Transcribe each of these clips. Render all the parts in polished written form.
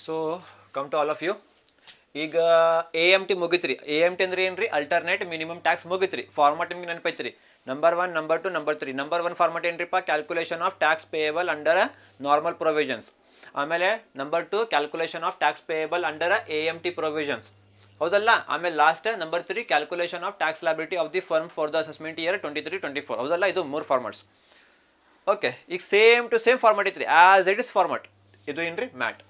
So come to all of you. ಈಗ A M T ಮುಗಿತ್ರಿ. A M T ಅಂದ್ರೆ ಏನ್ರಿ? ಅಲ್ಟರ್ನೇಟ್ ಮಿನಿಮಮ್ ಟ್ಯಾಕ್ಸ್ ಮುಗಿತ್ರಿ. ಫಾರ್ಮಾಟ್ ನಿಮ್ಗೆ ನೆನಪೈತ್ರಿ. Number 1, number 2, number 3. Number 1 format ಏನ್ರಿಪ್ಪ? Calculation of tax payable under normal provisions. ಆಮೇಲೆ number 2 calculation of tax payable under A M T provisions. ಹೌದಲ್ಲ? ಆಮೇಲೆ last number 3 calculation of tax liability of the firm for the assessment year 23-24. ಹೌದಲ್ಲ? ಇದು 3 formats. Okay, ಈಗ same to same format ಐತ್ರಿ, as it is format. ಇದು ಏನ್ರಿ? MAT.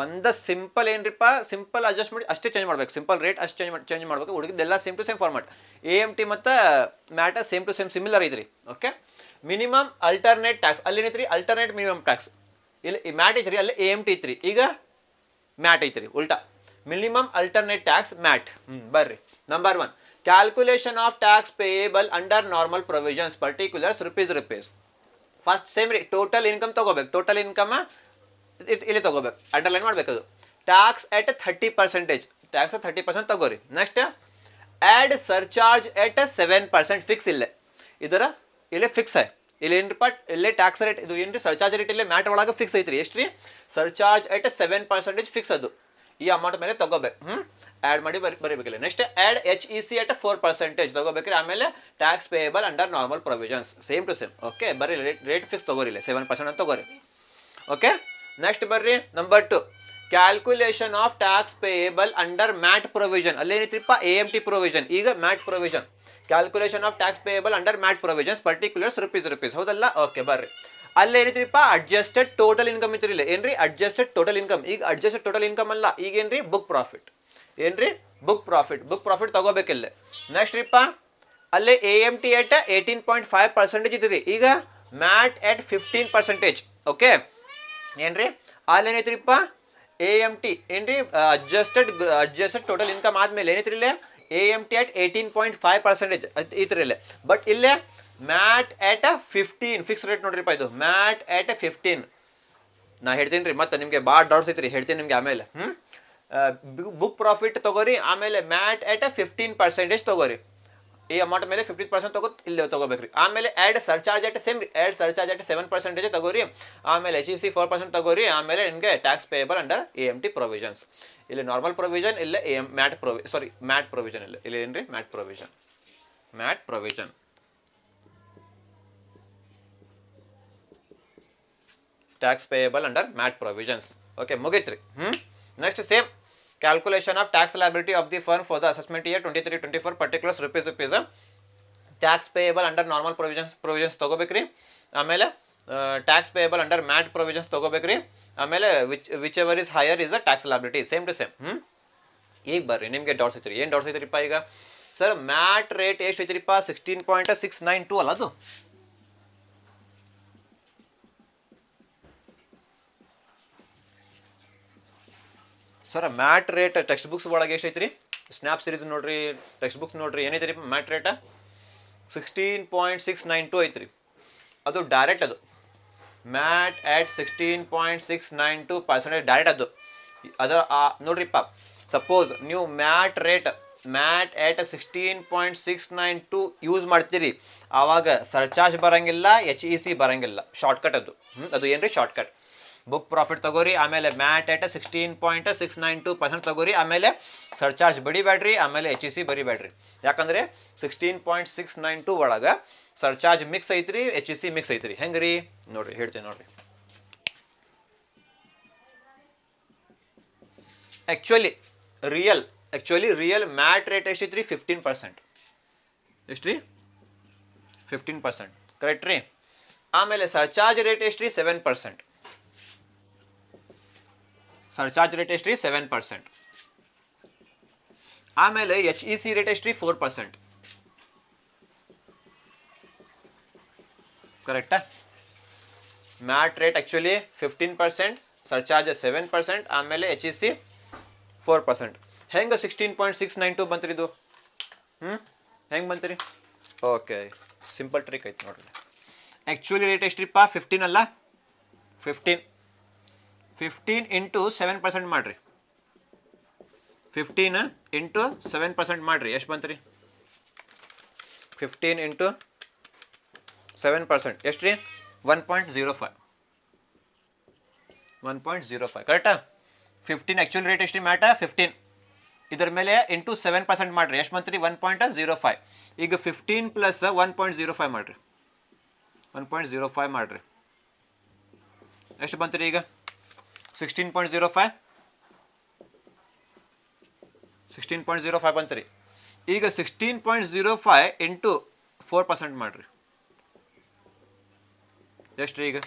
ಒಂದು simple ಏನ್ರಿಪ್ಪ? ಸಿಂಪಲ್ ಅಡ್ಜಸ್ಟ್ಮೆಂಟ್ ಅಷ್ಟೇ ಚೇಂಜ್ ಮಾಡ್ಬೇಕು. ಸಿಂಪಲ್ ರೇಟ್ ಅಷ್ಟು ಚೇಂಜ್ ಮಾಡ್ಬೇಕು. ಹುಡುಗಿದ್ದೆಲ್ಲ same to same format. A M T ಮತ್ತು ಮ್ಯಾಟ ಸೇಮ್ ಟು ಸೇಮ್ ಸಿಮಿಲರ್ ಐತ್ರಿ. ಓಕೆ, ಮಿನಿಮಮ್ ಅಲ್ಟರ್ನೇಟ್ ಟ್ಯಾಕ್ಸ್ ಅಲ್ಲಿ ಏನೈತ್ರಿ? Alternate minimum tax. ಇಲ್ಲಿ ಮ್ಯಾಟ್ ಐತ್ರಿ, ಅಲ್ಲಿ ಎ ಎಮ್ ಟಿ ಐತ್ರಿ. ಈಗ ಮ್ಯಾಟ್ ಐತ್ರಿ, ಉಲ್ಟಾ. Minimum alternate tax MAT. ಬರ್ರಿ. Number 1 calculation of tax payable under normal provisions particulars rupees. First same ರೀ, ಟೋಟಲ್ ಇನ್ಕಮ್ ತಗೋಬೇಕು. ಟೋಟಲ್ ಇನ್ಕಮ್ ಇಲ್ಲಿ ತಗೋಬೇಕು, ಅಂಡರ್ಲೈನ್ ಮಾಡ್ಬೇಕು. ಅದು ಟ್ಯಾಕ್ಸ್ ಎಟ್ 30%. ಟ್ಯಾಕ್ಸ್ 30% ತಗೋರಿ. Next add surcharge at 7% fix. ಇಲ್ಲೇ ಇದರ ಇಲ್ಲೇ ಫಿಕ್ಸ್ ಆಯ್. ಇಲ್ಲಿ ಏನ್ರಿಪ್ಪ? ಇಲ್ಲೇ ಟ್ಯಾಕ್ಸ್ ರೇಟ್ ಇದು ಏನ್ರಿ? ಸರ್ಚಾರ್ಜ್ ರೇಟ್ ಇಲ್ಲೇ ಮ್ಯಾಟ್ ಒಳಗೆ ಫಿಕ್ಸ್ ಐತ್ರಿ. ಎಷ್ಟು ರೀ? Surcharge at 7% fix. ಅದು ಈ ಅಮೌಂಟ್ ಮೇಲೆ ತಗೋಬೇಕು. ಆ್ಯಡ್ ಮಾಡಿ ಬರೀಬೇಕಿಲ್ಲ. ನೆಕ್ಸ್ಟ್ ಆ್ಯಡ್ HEC ಎಟ್ 4% ತಗೋಬೇಕ್ರಿ. ಆಮೇಲೆ tax payable under normal provisions same to same. Okay, ಬರ್ರಿ ರೇಟ್ ಫಿಕ್ಸ್ ತಗೋರಿ. ಇಲ್ಲ 7% ಅಂತ ತಗೋರಿ. ಓಕೆ, ನೆಕ್ಸ್ಟ್ ಬರ್ರಿ number 2 calculation of tax payable under MAT provision. ಅಲ್ಲೇನಿತ್ರಿಪ್ಪ? A M T provision. ಈಗ MAT provision. Calculation of tax payable under MAT provisions particulars rupees. ಹೌದಲ್ಲ? Okay, ಬರ್ರಿ. ಅಲ್ಲೇನಿತ್ರಿಪ್ಪ? ಅಡ್ಜಸ್ಟೆಡ್ ಟೋಟಲ್ ಇನ್ಕಮ್ ಇತ್ತು. ಇಲ್ಲ ಏನ್ರಿ? Adjusted total income. ಈಗ ಅಡ್ಜಸ್ಟೆಡ್ ಟೋಟಲ್ ಇನ್ಕಮ್ ಅಲ್ಲ, ಈಗ ಏನ್ರಿ? Book profit. ಏನ್ರಿ? ಬುಕ್ ಪ್ರಾಫಿಟ್ ತಗೋಬೇಕಿಲ್ಲ. ನೆಕ್ಸ್ಟ್ ರೀಪ್ಪ, ಅಲ್ಲೇ ಎ ಎಮ್ ಟಿ ಎಟ್ 18.5% ಇದ್ರಿ. ಈಗ ಮ್ಯಾಟ್ ಎಟ್ 15%. ಓಕೆ, ಏನ್ರಿ? ಅಲ್ಲೇನೈತ್ರಿಪ್ಪ? ಎ ಎಮ್ ಟಿ ಏನ್ರಿ? ಅಡ್ಜಸ್ಟೆಡ್ ಟೋಟಲ್ ಇನ್ಕಮ್ ಆದ್ಮೇಲೆ ಏನೈತ್ರಿ? ಇಲ್ಲೇ ಎ ಎಮ್ ಟಿ ಅಟ್ 18.5% ಐತ್ರಿ ಇಲ್ಲೇ. ಬಟ್ ಇಲ್ಲೇ ಮ್ಯಾಟ್ ಎಟ್ 15 ಫಿಕ್ಸ್ ರೇಟ್. ನೋಡ್ರಿಪ್ಪ, ಇದು ಮ್ಯಾಟ್ ಎಟ್ 15. ನಾ ಹೇಳ್ತೀನಿ ರೀ, ಮತ್ತೆ ನಿಮಗೆ ಭಾಳ ಡೌಟ್ಸ್ ಐತ್ರಿ, ಹೇಳ್ತೀನಿ ನಿಮ್ಗೆ ಆಮೇಲೆ. ಬುಕ್ ಪ್ರಾಫಿಟ್ ತಗೋರಿ. ಆಮೇಲೆ ಮ್ಯಾಟ್ ಎಟ್ 15% ತಗೋರಿ. ಈ ಅಮೌಂಟ್ ಮೇಲೆ 15% ತಗೋ ಇಲ್ಲಿ ತಗೋಬೇಕ್ರಿ. ಆಮೇಲೆ ಆ್ಯಡ್ ಸರ್ಚಾರ್ಜ್ ಎಟ್ ಸೇಮ್ ರೀ. ಆ್ಯಡ್ ಸರ್ಚಾರ್ಜ್ ಎಟ್ 7% ತಗೋರಿ. ಆಮೇಲೆ HEC 4% ತಗೋರಿ. ಆಮೇಲೆ ನಿಮಗೆ tax payable under A M T provisions. ಇಲ್ಲಿ ನಾರ್ಮಲ್ ಪ್ರೊವಿಷನ್, ಇಲ್ಲ ಮ್ಯಾಟ್ ಪ್ರೊವಿಷನ್. ಇಲ್ಲಿ ಏನ್ರಿ? MAT provision. Tax payable under MAT provisions. Okay, ಮುಗೀತ್ರಿ. Next same calculation of tax liability of the firm for the assessment year 23-24 particulars rupees. Tax payable under normal provisions ತಗೋಬೇಕ್ರಿ. ಆಮೇಲೆ tax payable under MAT provisions ತಗೋಬೇಕ್ರಿ. ಆಮೇಲೆ whichever is higher is the tax liability same to same. ಈಗ ಬರ್ರಿ, ನಿಮಗೆ doubts ಐತ್ರಿ. ಏನು doubts ಐತ್ರಿಪ್ಪ? ಈಗ ಸರ್ ಮ್ಯಾಟ್ ರೇಟ್ ಎಷ್ಟು ಐತ್ರಿಪ್ಪ? 16.692 ಅಲ್ಲ ಅದು? Sir mat rate text books ಒಳಗೆ ಎಷ್ಟು ಐತ್ರಿ? ಸ್ನ್ಯಾಪ್ ಸೀರೀಸ್ ನೋಡ್ರಿ, ಟೆಕ್ಸ್ಟ್ ಬುಕ್ಸ್ ನೋಡ್ರಿ, ಏನೈತ್ರಿ ಮ್ಯಾಟ್ ರೇಟ? 16.692 ಐತ್ರಿ. ಅದು ಡೈರೆಕ್ಟ್. ಅದು ಮ್ಯಾಟ್ ಆಟ್ 16.692% ಡೈರೆಕ್ಟ್. ಅದು ನೋಡ್ರಿಪ್ಪ, ಸಪೋಸ್ ನೀವು ಮ್ಯಾಟ್ ಆಟ್ 16.692 ಯೂಸ್ ಮಾಡ್ತೀರಿ, ಆವಾಗ ಸರ್ಚಾರ್ಜ್ ಬರಂಗಿಲ್ಲ, HEC ಬರಂಗಿಲ್ಲ. ಶಾರ್ಟ್ಕಟ್ ಅದು ಏನ್ರಿ? ಶಾರ್ಟ್ಕಟ್. ಬುಕ್ ಪ್ರಾಫಿಟ್ ತಗೋರಿ. ಆಮೇಲೆ ಮ್ಯಾಟ್ ಎಟ್ 16.692% ತಗೋರಿ. ಆಮೇಲೆ ಸರ್ಚಾರ್ಜ್ ಬಡಿಬೇಡ್ರಿ. ಆಮೇಲೆ HEC ಬರಿಬೇಡ್ರಿ. ಯಾಕಂದ್ರೆ 16.692 ಒಳಗೆ ಸರ್ಚಾರ್ಜ್ ಮಿಕ್ಸ್ ಐತ್ರಿ, HEC ಮಿಕ್ಸ್ ಐತ್ರಿ. ಹೆಂಗ್ರಿ? ನೋಡ್ರಿ, ಹೇಳ್ತೀನಿ ನೋಡ್ರಿ. ಆಕ್ಚುಲಿ ರಿಯಲ್ ಮ್ಯಾಟ್ ರೇಟ್ ಎಷ್ಟೈತ್ರಿ? 15%. ಎಷ್ಟ್ರಿ? 15%. ಕರೆಕ್ಟ್ ರೀ? ಆಮೇಲೆ ಸರ್ಚಾರ್ಜ್ ರೇಟ್ ಎಷ್ಟ್ರಿ? 7%. ಸರ್ಚಾರ್ಜ್ ರೇಟ್ ಎಷ್ಟ್ರಿ? 7%. ಆಮೇಲೆ HEC ರೇಟ್ ಎಷ್ಟ್ರಿ? 4%. ಕರೆಕ್ಟಾ? ಮ್ಯಾಟ್ ರೇಟ್ ಆಕ್ಚುಲಿ 15%, ಸರ್ಚಾರ್ಜ್ 7%, ಆಮೇಲೆ HEC 4%. ಹೆಂಗೆ 16.692 ಬಂತ್ರಿ ಇದು? ಹೆಂಗೆ ಬಂತ್ರಿ? ಓಕೆ, ಸಿಂಪಲ್ ಟ್ರಿಕ್ ಐತಿ ನೋಡ್ರಿ. Actually rate ಎಷ್ಟ್ರಿಪ್ಪ? 15 ಅಲ್ಲ? 15 ಇಂಟು 7% ಮಾಡ್ರಿ. 15 ಇಂಟು 7% ಮಾಡ್ರಿ. ಎಷ್ಟು ಬಂತ್ರಿ? 15 ಇಂಟು 7% ಎಷ್ಟು ರೀ? 1.05. ಕರೆಕ್ಟಾ? 15 ಆ್ಯಕ್ಚುಲ್ ರೇಟ್ ಎಷ್ಟು ಮ್ಯಾಟ 15 ಇದರ ಮೇಲೆ ಇಂಟು 7% ಮಾಡಿರಿ ಎಷ್ಟು ಬಂತು ರೀ 1.05 ಈಗ 15 ಪ್ಲಸ್ 1.05 ಮಾಡಿರಿ 1.05 ಮಾಡಿರಿ ಎಷ್ಟು ಬಂತು ರೀ ಈಗ 16.05 ಬಂತು ರೀ ಈಗ 16.05 ಇಂಟು 4% ಮಾಡಿರಿ ಎಷ್ಟು ರೀ ಈಗ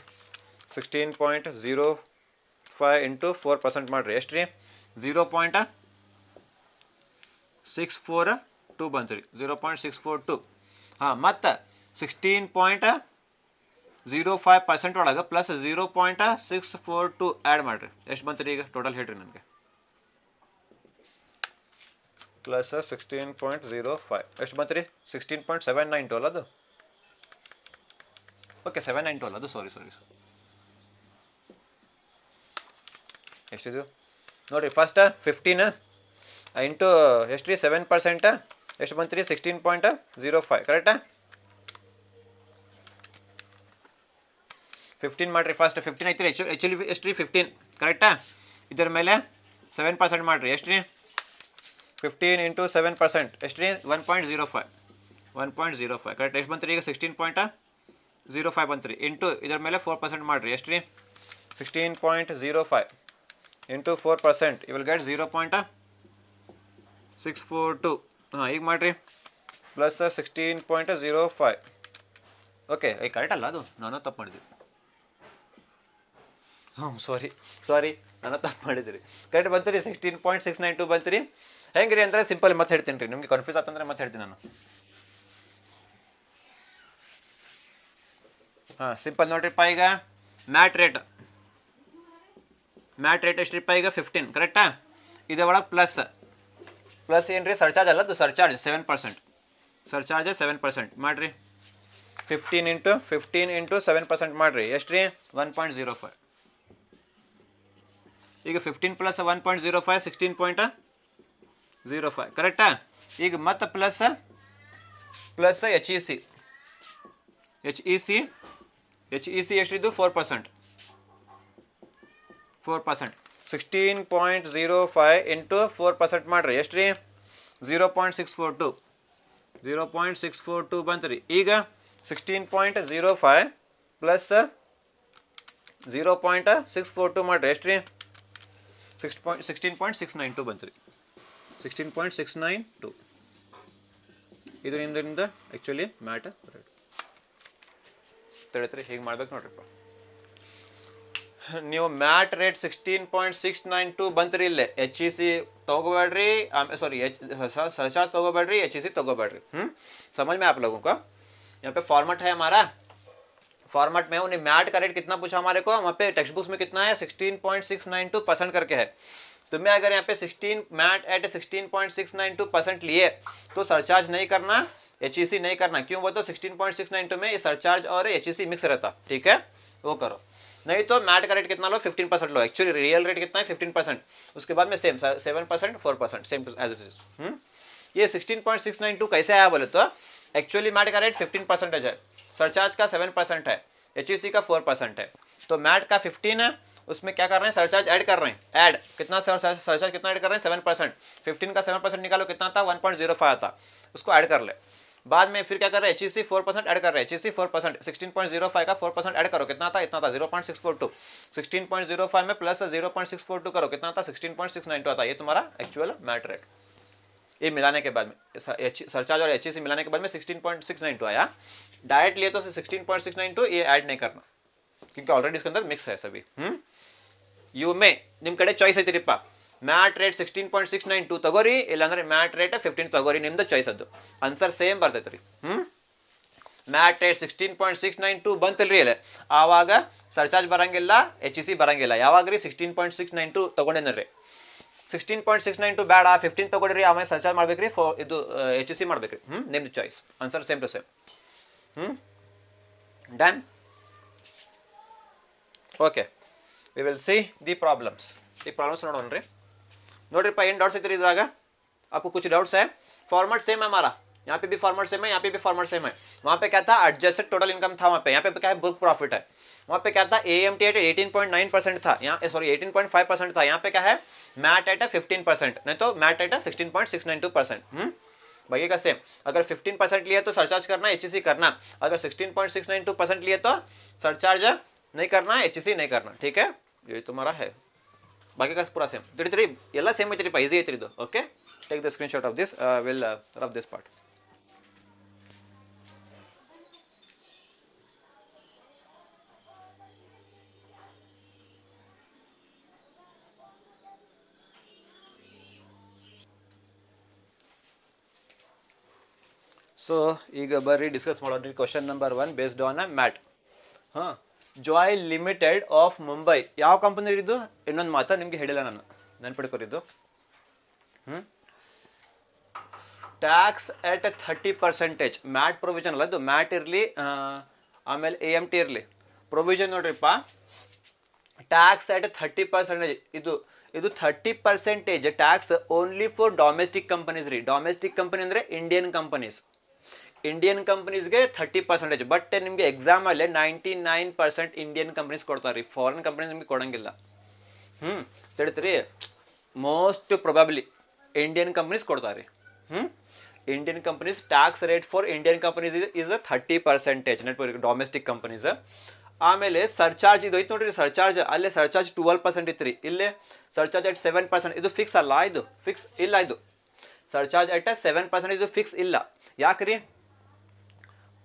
16.05 ಇಂಟು 4% ಮಾಡಿರಿ ಎಷ್ಟು ರೀ 0.642 ಬಂತು ರೀ 0.642 ಹಾಂ ಮತ್ತು 16.05% ಒಳಗೆ ಪ್ಲಸ್ 0.642 ಆ್ಯಡ್ ಮಾಡಿರಿ ಎಷ್ಟು ಬಂತು ರೀ ಈಗ ಟೋಟಲ್ ಹೇಳ್ರಿ ನನಗೆ ಪ್ಲಸ್ 16.05 ಎಷ್ಟು ಬಂತು ರೀ 16.792 ಅಲ್ಲ ಅದು ಓಕೆ 792 ಅಲ್ಲ ಅದು ಸಾರಿ ಎಷ್ಟಿದು ನೋಡಿರಿ ಫಸ್ಟ್ 15 ಇಂಟು ಎಷ್ಟು ರೀ 7% ಎಷ್ಟು ಬಂತು ರೀ 16.05 ಕರೆಕ್ಟಾ 15 ಮಾಡಿರಿ ಫಸ್ಟ್ 15 ಐತಿ ರೀ ಆ್ಯಕ್ಚುಲಿ ಎಷ್ಟು ರೀ 15 ಕರೆಕ್ಟಾ ಇದರ ಮೇಲೆ 7% ಮಾಡಿರಿ ಎಷ್ಟು ರೀ 15 ಇಂಟು 7% ಎಷ್ಟು ರೀ 1.05 ಕರೆಕ್ಟ್ ಎಷ್ಟು ಬಂತು ರೀ ಈಗ 16.05 ಬಂತು ರೀ ಇಂಟು ಇದರ ಮೇಲೆ 4% ಮಾಡಿರಿ ಎಷ್ಟು ರೀ 16.05 ಇಂಟು 4% ಯು ವಿಲ್ ಗೆಟ್ 0.642 ಹಾಂ ಈಗ ಮಾಡಿರಿ ಪ್ಲಸ್ 16.05 ಓಕೆ ಈಗ ಕರೆಕ್ಟ್ ಅಲ್ಲ ಅದು ನಾನು ತಪ್ಪು ಮಾಡಿದ್ವಿ ಸಾರಿ ನಾನು ತಪ್ಪು ಮಾಡಿದ್ರಿ ಕರೆಕ್ಟ್ ಬಂತು ರೀ 16.692 ಬಂತು ರೀ ಹೆಂಗೆ ರೀ ಅಂದರೆ ಸಿಂಪಲ್ ಮತ್ತೆ ಹೇಳ್ತೀನಿ ರೀ ನಿಮಗೆ ಕನ್ಫ್ಯೂಸ್ ಆತಂದ್ರೆ ಮತ್ತೆ ಹೇಳ್ತೀನಿ ನಾನು ಹಾಂ ಸಿಂಪಲ್ ನೋಡ್ರಿಪ್ಪ ಈಗ ಮ್ಯಾಟ್ ರೇಟ್ ಎಷ್ಟ್ರಿಪ್ಪ ಈಗ 15 ಕರೆಕ್ಟಾ ಇದ್ರ ಒಳಗೆ ಪ್ಲಸ್ ಏನು ರೀ ಸರ್ಚಾರ್ಜ್ ಅಲ್ಲ ಅದು ಸರ್ಚಾರ್ಜ್ 7% ಮಾಡಿರಿ 15 ಇಂಟು 7% ಮಾಡಿರಿ ಎಷ್ಟು ರೀ 1.05 ಈಗ 15 ಪ್ಲಸ್ 1.05 16.05 ಕರೆಕ್ಟಾ ಈಗ ಮತ್ತೆ ಪ್ಲಸ್ ಎಚ್ ಇ ಸಿ ಎಷ್ಟಿದ್ದು 4% 16.05 ಇಂಟು 4% ಮಾಡಿರಿ ಎಷ್ಟು ರೀ 0.642 ಬಂತು ರೀ ಈಗ 16.05 ಪ್ಲಸ್ 0.642 ಮಾಡಿರಿ ಎಷ್ಟು ರೀ 16.692 ಬಂತು ರೀ 16.692 ಇದು ನಿಮ್ದು ಆ್ಯಕ್ಚುಲಿ ಮ್ಯಾಟ್ ತಿಳಿತ್ರಿ ಹೀಗೆ ಮಾಡ್ಬೇಕು ನೋಡ್ರಿಪ್ಪ ನೀವು ಮ್ಯಾಟ್ ರೇಟ್ 16.692 ಬಂತ್ರಿ ಇಲ್ಲೇ ಎಚ್ ಇ ಸಿ तोगोಬೇಡ್ರಿ सॉरी सरचार्ज तोगोಬೇಡ್ರಿ एच ई सी तोगोಬೇಡ್ರಿ समझ में आप लोगों को यहाँ पे फॉर्मेट है हमारा फॉर्मेट में उन्हें मैट का रेट कितना पूछा हमारे को वहाँ पे टेक्स्ट बुक्स में कितना है 16.692% करके है तुम्हें अगर यहाँ पे 16 मैट एट 16.692% लिए तो सरचार्ज नहीं करना एच ई सी नहीं करना क्यों वो तो 16.692 में ये सरचार्ज और एच ई सी मिक्स रहता ठीक है वो करो नहीं तो मैट का रेट कितना लो 15% लो एक्चुअली रियल रेट कितना है 15% उसके बाद में same 7% 4% same as it is ये 16.692 कैसे आया बोले तो एक्चुअली मैट का रेट 15% है सरचार्ज का 7% है एच ई सी का 4% है तो मैट का 15 है उसमें क्या कर रहे हैं सरचार्ज ऐड कर रहे हैं ऐड कितना सरचार्ज कितना ऐड कर रहे हैं 7% 15 का 7% निकालो कितना था 1.05 आता उसको ऐड कर ले बाद में फिर क्या कर रहे हैं एच ई सी 4% ऐड कर रहे हैं एच ई सी 4% 16.05 का 4% ऐड करो कितना था इतना था 0.642 16.05 में प्लस 0.642 करो कितना था 16.692 आता ये तुम्हारा एक्चुअल मैट रेट ये मिलाने के बाद में सरचार्ज और एच ई सी मिलाने के बाद में 16.692 आया डायरेक्ट लिए तो 16.692 ये ऐड नहीं करना क्योंकि ऑलरेडी इसके अंदर मिक्स है सभी यू में निम कड़े चॉइस ಐತಿರಿಪ್ಪ ಮ್ಯಾಟ್ ರೇಟ್ 16.692 ತಗೋರಿ ಇಲ್ಲಾಂದ್ರೆ ಮ್ಯಾಟ್ ರೇಟ್ 15 ತಗೋರಿ ನಿಮ್ದು ಚಾಯ್ಸ್ ಅದು ಆನ್ಸರ್ ಸೇಮ್ ಬರ್ತೈತೆ ರೀ ಮ್ಯಾಟ್ ರೇಟ್ 16.692 ಬಂತಲ್ರಿ ಇಲ್ಲಿ ಆವಾಗ ಸರ್ಚಾರ್ಜ್ ಬರಂಗಿಲ್ಲ ಎಚ್ ಇ ಸಿ ಬರಂಗಿಲ್ಲ ಯಾವಾಗ ರೀ 16.692 ತಗೊಂಡೇನ್ರಿ 16.692 ಬೇಡ 15 ತಗೊಳ್ರಿ ಆಮೇಲೆ ಸರ್ಚಾರ್ಜ್ ಮಾಡ್ಬೇಕ್ರಿ ಇದು ಎಚ್ ಇ ಸಿ ಮಾಡ್ಬೇಕ್ರಿ ನಿಮ್ದು choice answer same to same done okay we will see the problems ಈ ಪ್ರಾಬ್ಲಮ್स ನೋಡೋಣ ರೀ नोड्रिप्ಪ ಏನು डाउट्स ಐತ್ರಿ ಇದ್ರಾಗ आपको कुछ डाउट्स है फॉर्मेट सेम है हमारा यहाँ पे भी फॉर्मेट सेम है, यहाँ पे भी फॉर्मेट सेम है। वहाँ पे क्या था, एडजस्टेड टोटल इनकम था, वहाँ पे यहाँ पे क्या है, बुक प्रॉफिट है। वहाँ पे क्या था, AMT एट 18.9% था, यहाँ सॉरी 18.5% था, यहाँ पे क्या है, मैट एट 15%, नहीं तो मैट एट 16.692%। बाकी का सेम, अगर 15% लिया तो सरचार्ज करना, HEC करना, अगर 16.692% लिए तो सरचार्ज नहीं करना, HEC नहीं करना, ठीक है, ये तुम्हारा है। बाकी का पूरा सेम, ತಿಳಿ ಎಲ್ಲ ಸೇಮ್ ಐತ್ರಿಪ್ಪ, ಈಸಿ ಐತ್ರಿ ಇದು. Okay, take the screenshot of this, will rub this part. So ಈಗ ಬರ್ರಿ ಡಿಸ್ಕಸ್ ಮಾಡೋಣ question number 1 based on a mat. ಹಾಂ, ಜಾಯ್ ಲಿಮಿಟೆಡ್ ಆಫ್ ಮುಂಬೈ ಯಾವ ಕಂಪನಿ ಇದು, ಇನ್ನೊಂದು ಮಾತಾ ನಿಮಗೆ ಹೇಳಿಲ್ಲ ನಾನು, ನೆನ್ಪಿಡ್ಕೊರಿದ್ದು. ಟ್ಯಾಕ್ಸ್ ಎಟ್ 30%, ಮ್ಯಾಟ್ ಪ್ರೊವಿಷನ್ ಅಲ್ಲ ಇದು, ಮ್ಯಾಟ್ ಇರಲಿ ಆಮೇಲೆ AMT ಇರಲಿ, ಪ್ರೊವಿಷನ್ ನೋಡ್ರಿಪ್ಪ, ಟ್ಯಾಕ್ಸ್ ಎಟ್ 30%. ಇದು 30% tax only for domestic companies ರೀ. ಡೊಮೆಸ್ಟಿಕ್ ಕಂಪನಿ ಅಂದರೆ ಇಂಡಿಯನ್ ಕಂಪನೀಸ್, ಇಂಡಿಯನ್ ಕಂಪನೀಸ್ಗೆ 30%. ಬಟ್ ನಿಮಗೆ ಎಕ್ಸಾಮಲ್ಲೇ 99% ಇಂಡಿಯನ್ ಕಂಪನೀಸ್ ಕೊಡ್ತಾರೆ ರೀ, ಫಾರಿನ್ ಕಂಪನೀಸ್ ನಿಮಗೆ ಕೊಡೋಂಗಿಲ್ಲ. ತಿಳಿತ್ರಿ, ಮೋಸ್ಟ್ ಪ್ರೊಬಾಬ್ಲಿ ಇಂಡಿಯನ್ ಕಂಪನೀಸ್ ಕೊಡ್ತಾರೆ. Indian companies tax rate for Indian companies is 30% network domestic companies. ಆಮೇಲೆ surcharge ಇದು ಐತೆ ನೋಡ್ರಿ, ಸರ್ಚಾರ್ಜ್ ಅಲ್ಲೇ ಸರ್ಚಾರ್ಜ್ 12% ಇತ್ತು ರೀ, ಇಲ್ಲೇ ಸರ್ಚಾರ್ಜ್ ಎಟ್ 7%. ಇದು ಫಿಕ್ಸ್ ಅಲ್ಲ, ಇದು ಫಿಕ್ಸ್ ಇಲ್ಲ, ಇದು ಸರ್ಚಾರ್ಜ್ ಎಟ್ 7%, ಇದು ಫಿಕ್ಸ್ ಇಲ್ಲ. ಯಾಕ್ರಿ,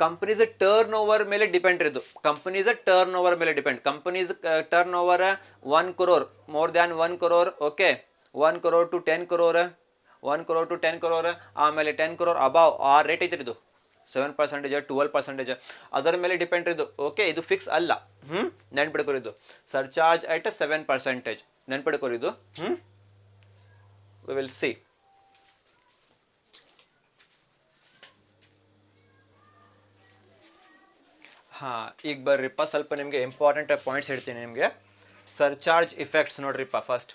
ಕಂಪನೀಸ್ ಟರ್ನ್ ಓವರ್ ಮೇಲೆ ಡಿಪೆಂಡ್ ಇದು, ಕಂಪನೀಸ್ ಟರ್ನ್ ಓವರ್ ಮೇಲೆ depend. Companies turn over 1 crore, more than 1 crore, okay, 1 crore to 10 crore, 1 crore to 10 crore, ಆಮೇಲೆ 10 crore ಅಬಾವ್ ಆ ರೇಟ್ ಐತ್ರಿ ಇದು, 7%, 12%, ಅದರ ಮೇಲೆ ಡಿಪೆಂಡ್ ಇದು. ಓಕೆ, ಇದು ಫಿಕ್ಸ್ ಅಲ್ಲ. ನೆನ್ಪಿಡ್ಕೊರಿದ್ದು ಸರ್ಚಾರ್ಜ್ ಎಟ್ 7%, ನೆನ್ಪಿಡ್ಕೊರಿದ್ದು. We will see. ಹಾಂ, ಈಗ ಬರ್ರಿಪ್ಪ ಸ್ವಲ್ಪ ನಿಮಗೆ ಇಂಪಾರ್ಟೆಂಟ್ ಪಾಯಿಂಟ್ಸ್ ಹೇಳ್ತೀನಿ ನಿಮಗೆ. ಸರ್ಚಾರ್ಜ್ ಇಫೆಕ್ಟ್ಸ್ ನೋಡ್ರಿಪ್ಪ. ಫಸ್ಟ್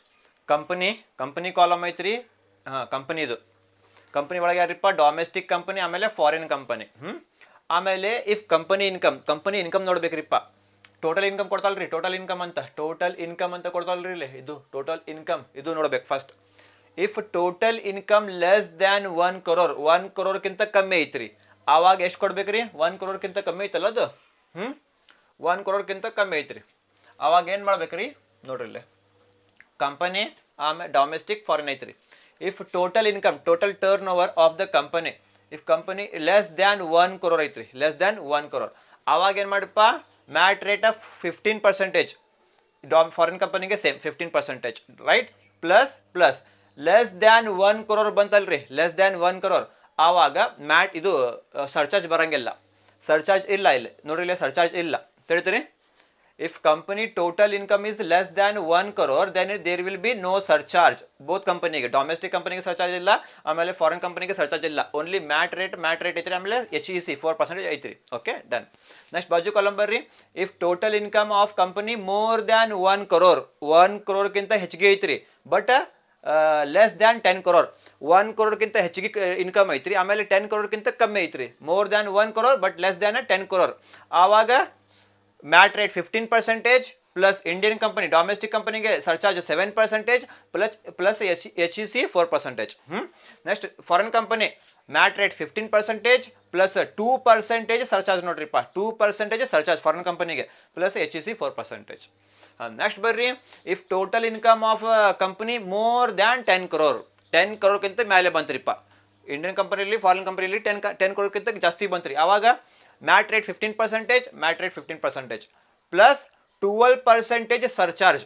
ಕಂಪನಿ ಕಾಲಮ್ ಐತ್ರಿ. ಹಾಂ, ಕಂಪನಿದು, ಕಂಪನಿ ಒಳಗೆ ಯಾರಿಪ್ಪ, ಡೊಮೆಸ್ಟಿಕ್ ಕಂಪನಿ ಆಮೇಲೆ ಫಾರಿನ್ ಕಂಪನಿ. ಆಮೇಲೆ ಇಫ್ ಕಂಪನಿ ಇನ್ಕಮ್ ನೋಡ್ಬೇಕ್ರಿಪ್ಪ. ಟೋಟಲ್ ಇನ್ಕಮ್ ಕೊಡ್ತಾಲ್ರಿ, ಟೋಟಲ್ ಇನ್ಕಮ್ ಅಂತ ಕೊಡ್ತಾಲ್ರಿ ಇಲ್ಲಿ, ಇದು ಟೋಟಲ್ ಇನ್ಕಮ್, ಇದು ನೋಡ್ಬೇಕು first. If total income less than 1 crore, 1 crore ಕಮ್ಮಿ ಐತ್ರಿ, ಆವಾಗ ಎಷ್ಟು ಕೊಡ್ಬೇಕ್ರಿ, 1 crore ಕಮ್ಮಿ ಐತಲ್ಲ ಅದು. 1 crore ಕಮ್ಮಿ ಐತ್ರಿ, ಆವಾಗ ಏನು ಮಾಡ್ಬೇಕ್ರಿ ನೋಡ್ರಿ ಇಲ್ಲಿ, ಕಂಪನಿ ಆಮೇಲೆ ಡೊಮೆಸ್ಟಿಕ್ ಫಾರಿನ್ ಐತ್ರಿ. If total income, total turnover of the company, if company less than 1 crore ಐತ್ರಿ, ಲೆಸ್ ದ್ಯಾನ್ 1 crore, ಆವಾಗ ಏನು ಮಾಡಿಪ್ಪ, ಮ್ಯಾಟ್ ರೇಟ್ ಆಫ್ 15%, ಫಾರಿನ್ ಕಂಪನಿಗೆ same 15%, right. Plus less than 1 crore ಬಂತಲ್ರಿ, ಲೆಸ್ ದ್ಯಾನ್ 1 crore, ಆವಾಗ MAT ಇದು surcharge ಬರಂಗಿಲ್ಲ, surcharge ಇಲ್ಲ ಇಲ್ಲಿ ನೋಡ್ರಿ, ಇಲ್ಲಿ ಸರ್ಚಾರ್ಜ್ ಇಲ್ಲ, ತಿಳಿತೀರಿ. If company total income is less than 1 crore, then there will be no surcharge. Both ಕಂಪನಿಗೆ, ಡೊಮೆಸ್ಟಿಕ್ ಕಂಪನಿಗೆ ಸರ್ಚಾರ್ಜ್ ಇಲ್ಲ, ಆಮೇಲೆ ಫಾರಿನ್ ಕಂಪನಿಗೆ ಸರ್ಚಾರ್ಜ್ ಇಲ್ಲ, ಓನ್ಲಿ ಮ್ಯಾಟ್ ರೇಟ್ ಐತ್ರಿ, ಆಮೇಲೆ HEC 4% ಐತ್ರಿ. Okay, done. ನೆಕ್ಸ್ಟ್ ಬಾಜು ಕಾಲಮ್ ಬರ್ರಿ. If total income of company more than 1 crore, 1 crore ಹೆಚ್ಚಿಗೆ ಐತ್ರಿ, but less than 10 crore, 1 crore ಹೆಚ್ಚಿಗೆ ಇನ್ಕಮ್ ಐತ್ರಿ, ಆಮೇಲೆ 10 crore ಕಮ್ಮಿ ಐತ್ರಿ. More than 1 crore but less than 10 crore, ಆವಾಗ MAT rate 15%, plus Indian company domestic ಕಂಪನಿಗೆ surcharge 7%, plus HEC 4%. Next foreign company MAT rate 15% plus 2% surcharge ನೋಡ್ರಿಪ್ಪ, 2% surcharge foreign ಕಂಪನಿಗೆ, plus HEC 4%. Next ಬರ್ರಿ. If total income of company more than 10 crore, 10 crore ಮೇಲೆ ಬಂತ್ರಿಪ್ಪ, Indian ಕಂಪನಿಲಿ foreign ಕಂಪನಿಲಿ 10 crore ಜಾಸ್ತಿ ಬಂತ್ರಿ, ಆವಾಗ MAT rate 15%, plus 12% surcharge,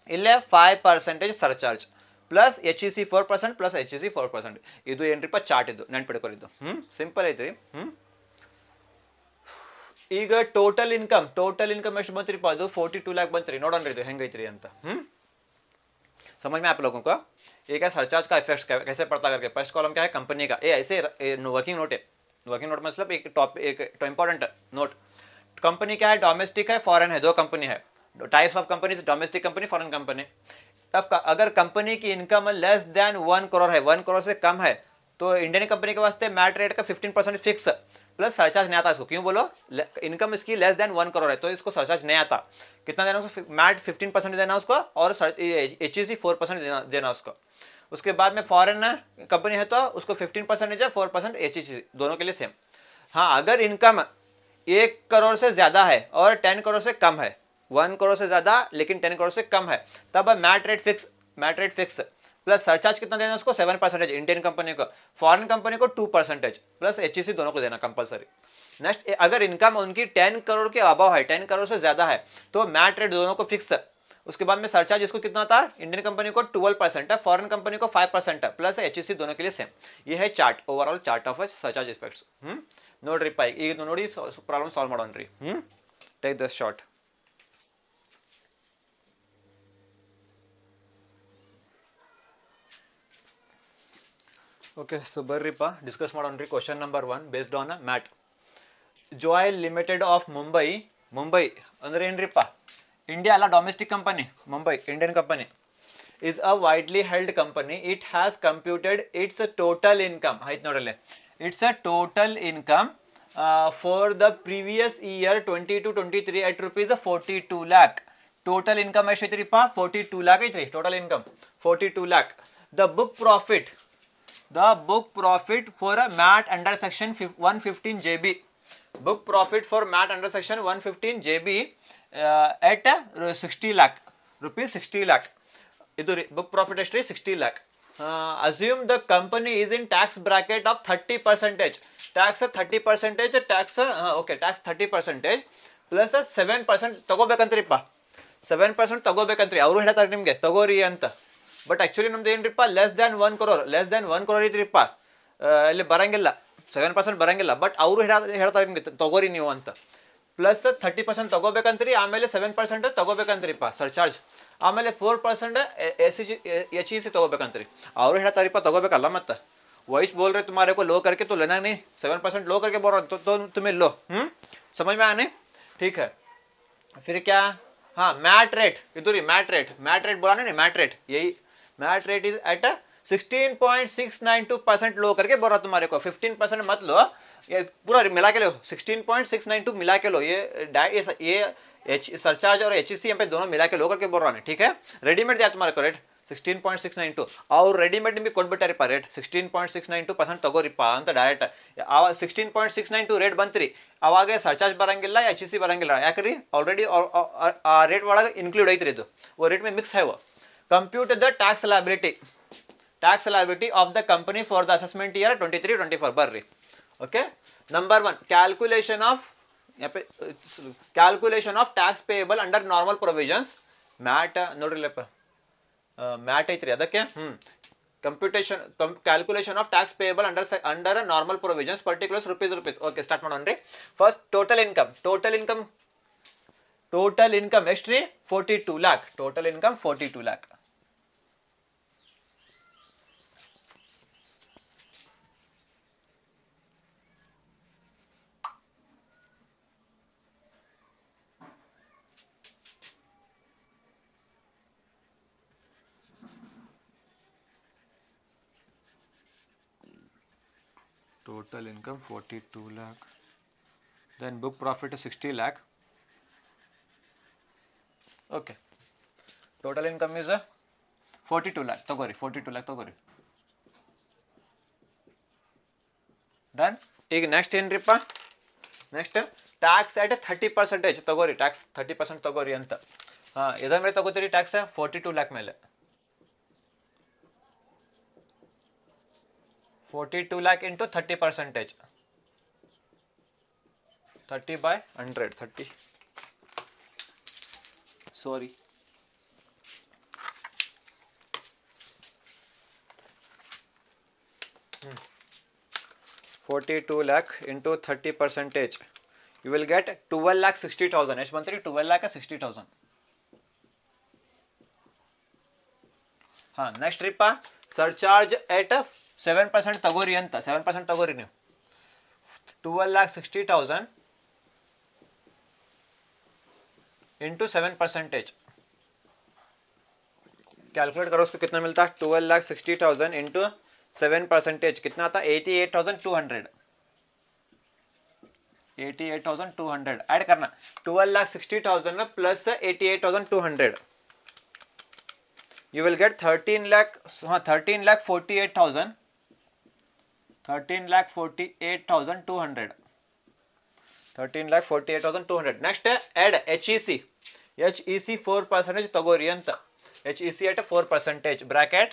ಇಲ್ಲೇ 5% surcharge, plus HEC 4%, plus HEC 4%. ಇದು ಏನ್ರಿಪ್ಪ chart, ಇದು ನೆನ್ಪಿಡ್ಕೊರಿದ್ದು. Simple ಐತ್ರಿ. ಈಗ ಟೋಟಲ್ ಇನ್ಕಮ್ ಎಷ್ಟು ಬಂತ್ರಿಪ್ಪ, ಅದು 42 lakh ಬಂತ್ರಿ. ನೋಡೋಣ ಇದು ಹೆಂಗೈತ್ರಿ ಅಂತ. समझ में आप लोगों को? ये क्या सरचार्ज का इफेक्ट कैसे पड़ता करके. फर्स्ट कॉलम क्या है, कंपनी का. ये ऐसे वर्किंग नोट है, वर्किंग नोट मतलब एक इंपॉर्टेंट नोट. कंपनी क्या है, डोमेस्टिक है, फॉरेन है, दो कंपनी है. Types of company, domestic company, foreign company. अब अगर कंपनी की इनकम लेस देन 1 crore है, 1 crore से कम है, तो इंडियन कंपनी के वास्ते मैट रेट का 15% फिक्स प्लस सरचार्ज नहीं आता इसको। क्यों बोलो, इनकम इसकी लेस देन 1 करोड़ है तो इसको सरचार्ज नहीं आता। कितना देना उसको, मैट 15% देना उसको और HEC 4% देना उसको। उसके बाद में फॉरेन कंपनी है तो उसको 15% है, 4% HEC, दोनों के लिए सेम। हाँ, अगर इनकम 1 करोड़ से ज्यादा है और 10 करोड़ से कम है, 1 करोड़ से ज्यादा लेकिन 10 करोड़ से कम है, तब MAT rate fix plus surcharge कितना देना उसको, 7% इंडियन कंपनी को, फॉरेन कंपनी को 2% प्लस HEC दोनों को देना कंपलसरी। नेक्स्ट, अगर इनकम उनकी 10 करोड़ के अबव है, 10 करोड़ से ज्यादा है, तो मैट रेट दोनों को फिक्स। उसके बाद में सरचार्ज इसको कितना था, इंडियन कंपनी को 12% है, फॉरेन कंपनी को 5% है, प्लस HEC दोनों के लिए सेम। ये है chart, overall chart of surcharge effects. ನೋಡ್ರಿಪ್ಪ, ಈಗ ನೋಡಿ ಪ್ರಾಬ್ಲಮ್ ಸಾಲ್ವ್ ಮಾಡೋಣ್ರಿ. Take this short. Okay, so ಬರ್ರಿಪ್ಪ ಡಿಸ್ಕಸ್ ಮಾಡೋಣ್ರಿ. Question number 1 based on MAT. Joy Limited of Mumbai ಅಂದ್ರೆ ಏನ್ರಿಪ್ಪ, ಇಂಡಿಯಾ ಅಲ್ಲ, domestic company. Mumbai Indian company is a widely held company. It has computed its total income. ಆಯ್ತು ನೋಡ್ರಲ್ಲಿ, it's a total income for the previous year 22-23 at rupees 42 lakh. Total income ಎಷ್ಟೈತ್ರಿಪ್ಪ, 42 lakh ಐತ್ರಿ. total income 42 lakh. The book profit for a MAT under section 115 JB. Book profit for MAT under section 115 JB at 60 lakh rupees, 60 lakh. ಇದು ರೀ book profit ಎಷ್ಟು ರೀ, 60 lakh. Assume the company is in tax bracket of 30%. Tax 30%, tax okay, tax 30% plus 7% ತಗೋಬೇಕಂತ್ರಿಪ್ಪ. 7% ತಗೋಬೇಕಂತ್ರಿ. ಅವರು ಹೇಳ್ತಾರೆ ನಿಮಗೆ ತಗೋರಿ ಅಂತ. But actually ನಮ್ದು ಏನ್ರಿಪ್ಪ, ಲೆಸ್ ದ್ಯಾನ್ 1 crore ಐತ್ರಿಪ್ಪ. ಇಲ್ಲಿ ಬರಂಗಿಲ್ಲ, 7% ಬರಂಗಿಲ್ಲ. ಬಟ್ ಅವರು ಹೇಳ್ತಾರೆ ನಿಮಗೆ ತಗೋರಿ ನೀವು ಅಂತ. ಪ್ಲಸ್ 30% ತಗೋಬೇಕಂತ್ರಿ, ಆಮೇಲೆ 7% ತಗೋಬೇಕಂತ್ರಿಪ್ಪ ಸರ್ಚಾರ್ಜ್, ಆಮೇಲೆ 4% HEC ತಗೋಬೇಕಂತ್ರಿ. ಅವರು ಹೇಳ್ತಾರಿಪ್ಪ ತಗೋಬೇಕಲ್ಲ. ಮತ್ತೆ वॉइस बोल रहे तुम्हारे को लो करके तो लेना नहीं, 7% लो करके बोल रहा तो तुम्हें लो। समझ में आने, ठीक है। फिर क्या, हाँ मैट रेट, इधर ही मैट रेट बोला नहीं, मैट रेट, यही मैट रेट इज एट 16.692% लो करके बोल रहा तुम्हारे को। 15% मत लो, ये पूरा मिला के लो, 16.692 मिला के लो। ये सरचार्ज और HEC पे दोनों मिला के लो करके बोल रहा है, ठीक है। रेडीमेड दिया तुम्हारे को रेट 16.692 और रेडीमेड भी ಕೊಟ್ಬಿಟ್ಟಾರಿಪ್ಪ ರೇಟ್ 16.692% ತಗೋರಿಪ್ಪ ಅಂತ ಡೈರೆಕ್ಟ್. ಆವಾಗ 16.692 ರೇಟ್ ಬಂತ್ರಿ, ಅವಾಗ ಸರ್ಚಾರ್ಜ್ ಬರಂಗಿಲ್ಲ, HEC ಬರಂಗಿಲ್ಲ. ಯಾಕ್ರಿ, ಆಲ್ರೆಡಿ ಆ ರೇಟ್ ಒಳಗೆ ಇನ್ಕ್ಲೂಡ್ ಐತ್ರಿ ಇದು, वो रेट में मिक्स है वो। Compute the tax liability of the company for the assessment year 23-24 ಬರ್ರಿ. Okay, number 1 calculation of tax payable under normal provisions. MAT ನೋಡ್ರಿಲ್ಲಪ್ಪ, मैट ಐತ್ರಿ ಅದಕ್ಕೆ. Calculation of tax payable under normal provisions particulars rupees. Okay, start ಮಾಡೋಣ್ರಿ. First total income ಎಷ್ಟ್ರಿ, 42 lakh. Total income 42 lakh. Total income 42 lakh. Then book profit is 60 lakh. Okay. Total income is 42 lakh. Togori 42 lakh togori. Then ಈಗ next ಏನ್ರಿಪ್ಪ, next tax at 30% ತಗೋರಿ. Tax 30% ತಗೋರಿ ಅಂತ. ಇದರ ಮೇಲೆ ತಗೋತೀರಿ tax 42 lakh ಮೇಲೆ. 42 lakh into 30%. 30 by 100. 30. Sorry. 42 lakh into 30%. You will get 12,60,000. ಎಷ್ಟು ಬಂತ್ರಿ, 12,60,000. Next ರೀಪ, surcharge at 7% ತಗೋರಿ ಅಂತ. 7% ತಗೋರಿ ನೀವು. 12,60,000 इंटू 7%. कैलकुलेट करो उसको कितना मिलता है, 12,60,000 इंटू 7% कितना आता 88,200 88,200 ऐड करना 12,60,000 plus 88,200 you will get 13,48,000 13,48,200 13,48,200 next add HEC 4% ತಗೋರಿ ಅಂತ HEC at 4% bracket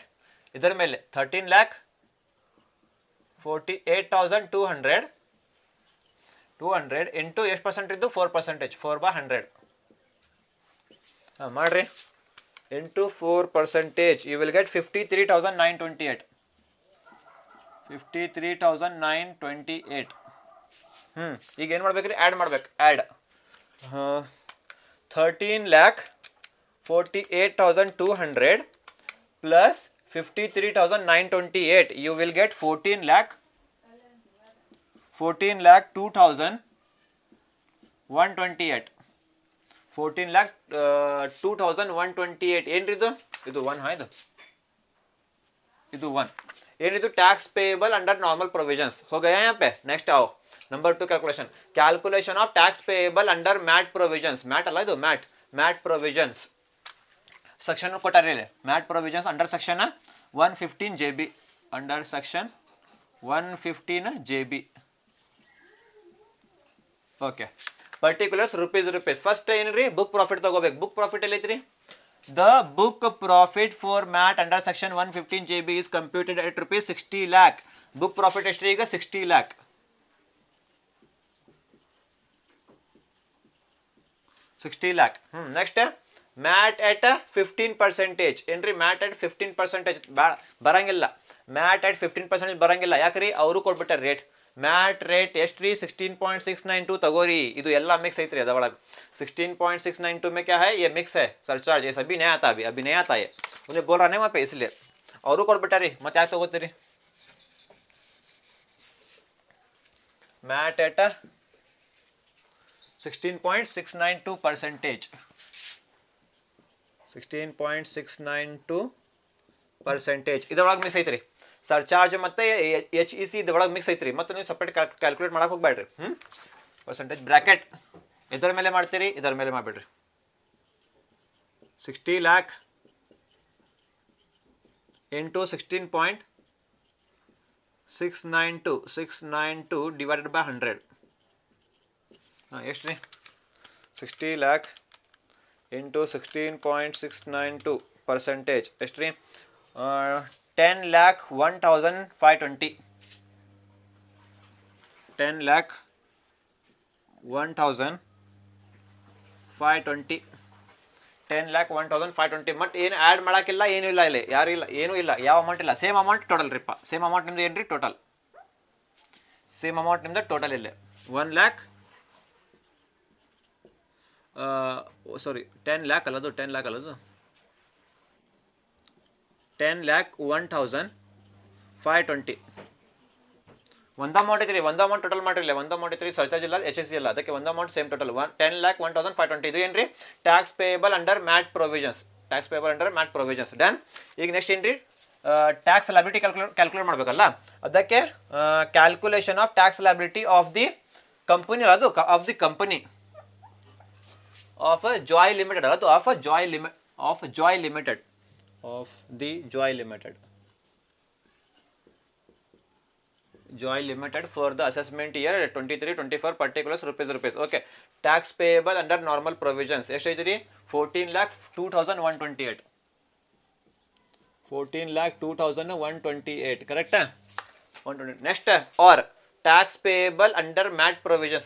ಇದರ ಮೇಲೆ 13,48,200 200 into ಎಷ್ಟು ಪರ್ಸೆಂಟ್ ಇದ್ದು 4% 4/100 ಮಾಡ್ರಿ into 4% you will get 53,928 53,928 ಈಗ ಏನು ಮಾಡ್ಬೇಕ್ರಿ ಆ್ಯಡ್ ಮಾಡ್ಬೇಕು add 13,48,200 plus 53,928 you will get 14,02,128 14,02,128 ಏನ್ರಿ ಇದು 1 ಇದು 1 ಏನಿದು tax payable under normal provisions हो गया यहाँ पे नेक्स्ट आओ number 2 calculation of tax payable under MAT provisions MAT अಲ್ಲ ಇದು मैट प्रोविजंस सेक्शन ಕೊಟ್ಟಾರೆ ಇಲ್ಲಿ MAT provisions under section 115 JB under section 115 JB okay particulars rupees first ಏನ್ರಿ ಬುಕ್ ಪ್ರಾಫಿಟ್ ತಗೋಬೇಕು ಬುಕ್ ಪ್ರಾಫಿಟ್ ಎಲ್ಲಿ ಐತ್ರಿ The book profit for MAT under section 115 JB is computed at rupees 60 lakh. Book profit ಎಷ್ಟು ಈಗ 60 lakh. 60 lakh. Next MAT at 15%. ಏನ್ರಿ MAT at 15% ಬರಂಗಿಲ್ಲ. MAT at 15% ಬರಂಗಿಲ್ಲ. ಯಾಕ್ರಿ ಅವರು ಕೊಡ್ಬಿಟ್ಟಾರೆ ರೇಟ್. MAT ರೇಟ್ ಎಷ್ಟು ರೀ 16.692 ತಗೋರಿ ಇದು ಎಲ್ಲ ಮಿಕ್ಸ್ ಐತ್ರಿ ಅದರೊಳಗೆ 16.692 में क्या है ये मिक्स है सरचार्ज ये सभी नहीं आता अभी नहीं आता है उन्हें बोल रहा नहीं वहाँ पे इसलिए और ಕೊಡ್ಬಿಟ್ಟಾರಿ ಮತ್ತೆ ಯಾಕೆ ತಗೋತೀರಿ MAT at 16.692% 16.692% ಇದರೊಳಗೆ ಮಿಕ್ಸ್ ಐತ್ರಿ ಸರ್ಚಾರ್ಜ್ ಮತ್ತೆ HEC ಇದರೊಳಗೆ ಮಿಕ್ಸ್ ಐತ್ರಿ ಮತ್ತೆ ನೀವು ಸಪರೇಟ್ ಕ್ಯಾಲ್ಕುಲೇಟ್ ಮಾಡಕ್ಕೆ ಹೋಗ್ಬೇಡ್ರಿ ಪರ್ಸೆಂಟೇಜ್ ಬ್ರಾಕೆಟ್ ಇದರ ಮೇಲೆ ಮಾಡ್ತೀರಿ ಇದರ ಮೇಲೆ ಮಾಡಬೇಡ್ರಿ 60 lakh into 16.692 divided by 100 ಎಷ್ಟು ರೀ 60 lakh into 16.692% ಎಷ್ಟು ರೀ 10,01,520 10,01,520 10,01,520 ಮಟ್ ಏನು ಆ್ಯಡ್ ಮಾಡೋಕ್ಕಿಲ್ಲ ಏನೂ ಇಲ್ಲ ಇಲ್ಲಿ ಯಾರು ಇಲ್ಲ ಏನೂ ಇಲ್ಲ ಯಾವ ಅಮೌಂಟ್ ಇಲ್ಲ ಸೇಮ್ ಅಮೌಂಟ್ ಟೋಟಲ್ ರೀಪ್ಪ ಸೇಮ್ ಅಮೌಂಟ್ ನಿಮ್ದು ಏನು ರೀ ಟೋಟಲ್ ಸೇಮ್ ಅಮೌಂಟ್ ನಿಮ್ದು ಟೋಟಲ್ ಇಲ್ಲೇ 1 lakh ಸಾರಿ 10 lakh ಅಲ್ಲದು 10,01,520 ಒಂದು ಅಮೌಂಟ್ ಐತ್ರಿ ಒಂದು ಅಮೌಂಟ್ ಟೋಟಲ್ ಮಾಡಿರಲಿಲ್ಲ ಒಂದು ಅಮೌಂಟ್ ಐತ್ರಿ ಸರ್ಚಾರ್ಜ್ ಇಲ್ಲ HEC ಇಲ್ಲ ಅದಕ್ಕೆ ಒಂದು ಅಮೌಂಟ್ ಸೇಮ್ ಟೋಟಲ್ 10,01,520 ಇದು ಏನ್ರಿ tax payable under MAT provisions done ಈಗ ನೆಕ್ಸ್ಟ್ ಏನ್ರಿ ಟ್ಯಾಕ್ಸ್ ಲಯಬಿಲಿಟಿ ಕ್ಯಾಲ್ಕುಲೇಟ್ ಮಾಡಬೇಕಲ್ಲ ಅದಕ್ಕೆ calculation of tax liability of the company ಅದು of the company of Joy Limited ಅದು of Joy Limited Joy Limited for the assessment year 23-24 particulars rupees okay tax payable under normal provisions ಎಷ್ಟು ಐತ್ರಿ 14,02,128 14,02,128 correct 128 next or tax payable under MAT provisions